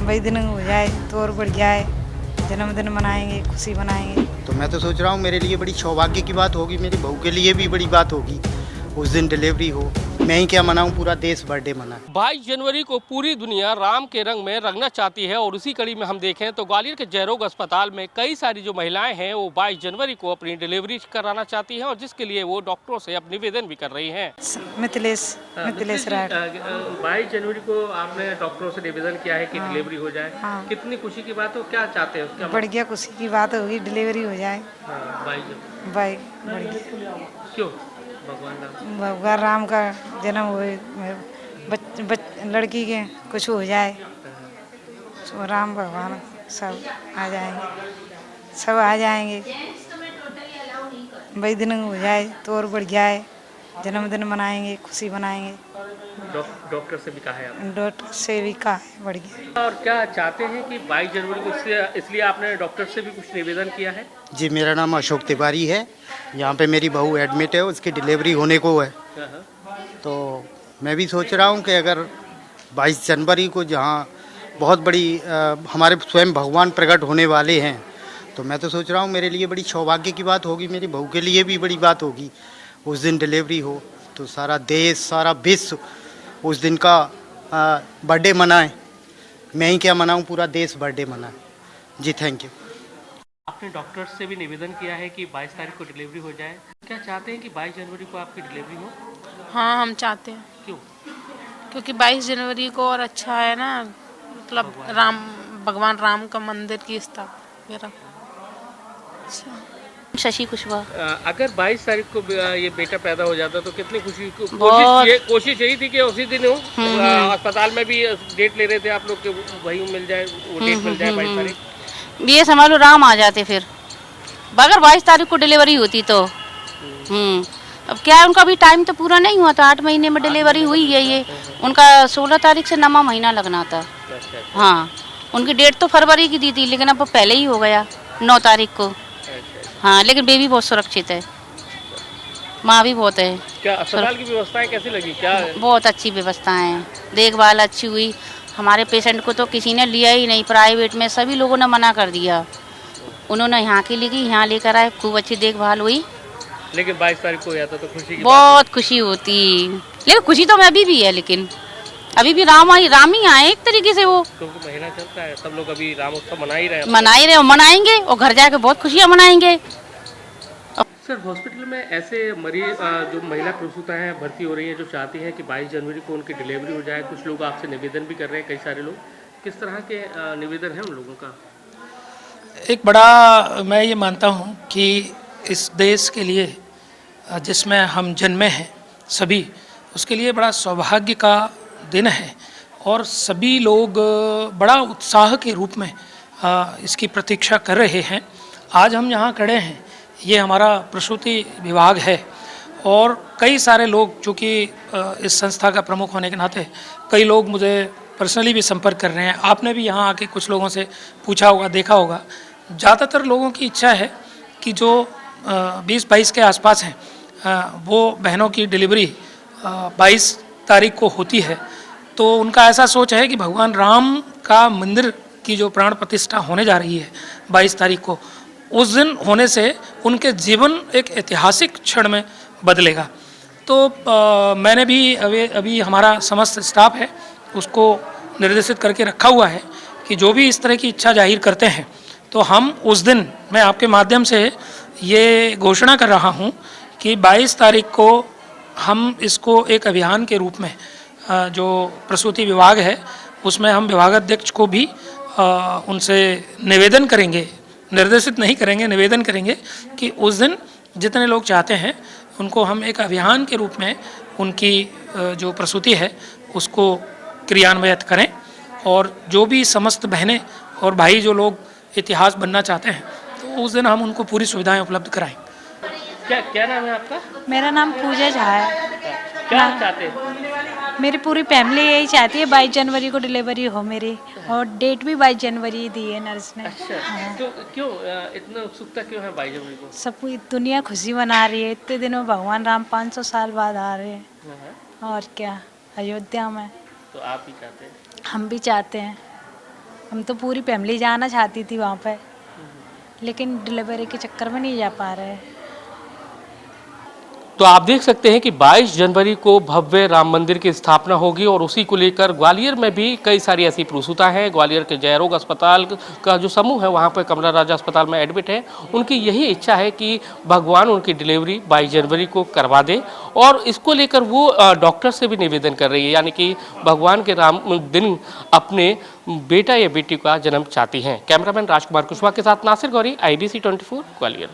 भाई दिन हो जाए तो और बढ़िया है, जन्मदिन मनाएंगे, खुशी मनाएंगे। तो मैं तो सोच रहा हूँ मेरे लिए बड़ी सौभाग्य की बात होगी, मेरी बहू के लिए भी बड़ी बात होगी। उस दिन डिलीवरी हो, मैं ही क्या मनाऊँ, पूरा देश बर्थडे मनाए। 22 जनवरी को पूरी दुनिया राम के रंग में रंगना चाहती है और उसी कड़ी में हम देखें तो ग्वालियर के जयरोग अस्पताल में कई सारी जो महिलाएं हैं वो 22 जनवरी को अपनी डिलीवरी कराना चाहती हैं और जिसके लिए वो डॉक्टरों से अब निवेदन भी कर रही हैं। मिथिलेश राय। 22 जनवरी को आपने डॉक्टरों से निवेदन किया है कि हाँ, डिलीवरी हो जाए। हाँ। कितनी खुशी की बात हो, क्या चाहते हैं उसका? बढ़िया खुशी की बात होगी, डिलीवरी हो जाए। 22 भाई बढ़िया, क्यों? भगवान राम। भगवान राम का जन्म हुए, लड़की के कुछ हो जाए तो राम भगवान सब आ जाएंगे, सब आ जाएंगे। भाई दिन हो जाए तो और बढ़िया है, जन्मदिन मनाएंगे, खुशी मनाएंगे। डॉक्टर से भी कहा है आपने? डॉक्टर से भी कहा है, बढ़िया। और क्या चाहते हैं कि 22 जनवरी को इसलिए आपने डॉक्टर से भी कुछ निवेदन किया है? जी, मेरा नाम अशोक तिवारी है। यहाँ पे मेरी बहू एडमिट है, उसकी डिलीवरी होने को है। तो मैं भी सोच रहा हूँ कि अगर 22 जनवरी को जहाँ बहुत बड़ी हमारे स्वयं भगवान प्रकट होने वाले हैं, तो मैं तो सोच रहा हूँ मेरे लिए बड़ी सौभाग्य की बात होगी, मेरी बहू के लिए भी बड़ी बात होगी। उस दिन डिलीवरी हो तो सारा देश, सारा विश्व उस दिन का बर्थडे मनाए। मैं ही क्या मनाऊँ, पूरा देश बर्थडे मनाए। जी, थैंक यू। आपने डॉक्टर से भी निवेदन किया है कि 22 तारीख को डिलीवरी हो जाए। क्या चाहते हैं कि 22 जनवरी को आपकी डिलीवरी हो? हाँ, हम चाहते हैं। क्यों? क्योंकि 22 जनवरी को और अच्छा है ना, मतलब भगवान राम का मंदिर की स्थापना। अच्छा। शशि कुशवाहा। अगर 22 तारीख को ये बेटा पैदा हो जाता तो कितनी खुशी। कोशिश यही थी कि उसी दिन हो। अस्पताल में भी डेट ले रहे थे आप लोग के वही मिल जाए, वो डेट मिल जाए 22 तारीख। ये समझ लो राम आ जाते फिर, अगर 22 तारीख को डिलीवरी होती तो। अब क्या है, उनका भी टाइम तो पूरा नहीं हुआ था, 8 महीने में डिलीवरी हुई है। ये उनका 16 तारीख से 9वां महीना लगना था। हाँ, उनकी डेट तो फरवरी की दी थी, लेकिन अब पहले ही हो गया 9 तारीख को। हाँ, लेकिन बेबी बहुत सुरक्षित है, माँ भी बहुत है। क्या अस्पताल की व्यवस्थाएं कैसी लगी? क्या बहुत अच्छी व्यवस्थाएं हैं, देखभाल अच्छी हुई। हमारे पेशेंट को तो किसी ने लिया ही नहीं, प्राइवेट में सभी लोगों ने मना कर दिया। उन्होंने यहाँ की ली, यहाँ लेकर आए, खूब अच्छी देखभाल हुई। लेकिन 22 तारीख को गया था तो खुशी की बहुत खुशी होती, लेकिन खुशी तो मैं अभी भी है, लेकिन अभी भी राम ही आए एक तरीके से। वो क्योंकि महीना चलता है, सब लोग अभी राम उत्सव मना ही रहे और मनाएंगे और घर जाके बहुत खुशियाँ मनाएंगे। सर, हॉस्पिटल में ऐसे मरीज जो महिला प्रसूता हैं भर्ती हो रही हैं, जो चाहती हैं कि 22 जनवरी को उनकी डिलीवरी हो जाए। कुछ लोग आपसे निवेदन भी कर रहे हैं, कई सारे लोग। किस तरह के निवेदन हैं उन लोगों का? एक बड़ा मैं ये मानता हूँ कि इस देश के लिए जिसमें हम जन्मे हैं सभी, उसके लिए बड़ा सौभाग्य का दिन है और सभी लोग बड़ा उत्साह के रूप में इसकी प्रतीक्षा कर रहे हैं। आज हम यहाँ खड़े हैं, ये हमारा प्रसूति विभाग है और कई सारे लोग, चूँकि इस संस्था का प्रमुख होने के नाते कई लोग मुझे पर्सनली भी संपर्क कर रहे हैं। आपने भी यहाँ आके कुछ लोगों से पूछा होगा, देखा होगा। ज़्यादातर लोगों की इच्छा है कि जो 20-22 के आसपास हैं, वो बहनों की डिलीवरी 22 तारीख को होती है। तो उनका ऐसा सोच है कि भगवान राम का मंदिर की जो प्राण प्रतिष्ठा होने जा रही है 22 तारीख को, उस दिन होने से उनके जीवन एक ऐतिहासिक क्षण में बदलेगा। तो मैंने भी अभी हमारा समस्त स्टाफ है उसको निर्देशित करके रखा हुआ है कि जो भी इस तरह की इच्छा जाहिर करते हैं, तो हम उस दिन, मैं आपके माध्यम से ये घोषणा कर रहा हूँ कि 22 तारीख को हम इसको एक अभियान के रूप में जो प्रसूति विभाग है उसमें हम विभागाध्यक्ष को भी उनसे निवेदन करेंगे, निर्देशित नहीं करेंगे, निवेदन करेंगे कि उस दिन जितने लोग चाहते हैं उनको हम एक अभियान के रूप में उनकी जो प्रसूति है उसको क्रियान्वित करें और जो भी समस्त बहनें और भाई जो लोग इतिहास बनना चाहते हैं तो उस दिन हम उनको पूरी सुविधाएं उपलब्ध कराएं। क्या नाम है आपका? मेरा नाम पूजा झा है। क्या चाहते हैं? मेरी पूरी फैमिली यही चाहती है 22 जनवरी को डिलीवरी हो मेरी, और डेट भी 22 जनवरी दी है नर्स ने। अच्छा, हाँ। तो क्यों इतना उत्सुकता क्यों है 22 जनवरी को? सब पूरी दुनिया खुशी मना रही है, इतने दिनों भगवान राम 500 साल बाद आ रहे हैं। और क्या, अयोध्या में। तो आप भी चाहते हैं? हम भी चाहते हैं। हम तो पूरी फैमिली जाना चाहती थी वहाँ पे, लेकिन डिलीवरी के चक्कर में नहीं जा पा रहे। तो आप देख सकते हैं कि 22 जनवरी को भव्य राम मंदिर की स्थापना होगी और उसी को लेकर ग्वालियर में भी कई सारी ऐसी प्रसूता हैं। ग्वालियर के जयरोग अस्पताल का जो समूह है वहाँ पर कमला राजा अस्पताल में एडमिट है। उनकी यही इच्छा है कि भगवान उनकी डिलीवरी 22 जनवरी को करवा दे और इसको लेकर वो डॉक्टर से भी निवेदन कर रही है, यानी कि भगवान के राम दिन अपने बेटा या बेटी का जन्म चाहती हैं। कैमरामैन राजकुमार कुशवाहा के साथ नासिर गौरी, IBC 24 ग्वालियर।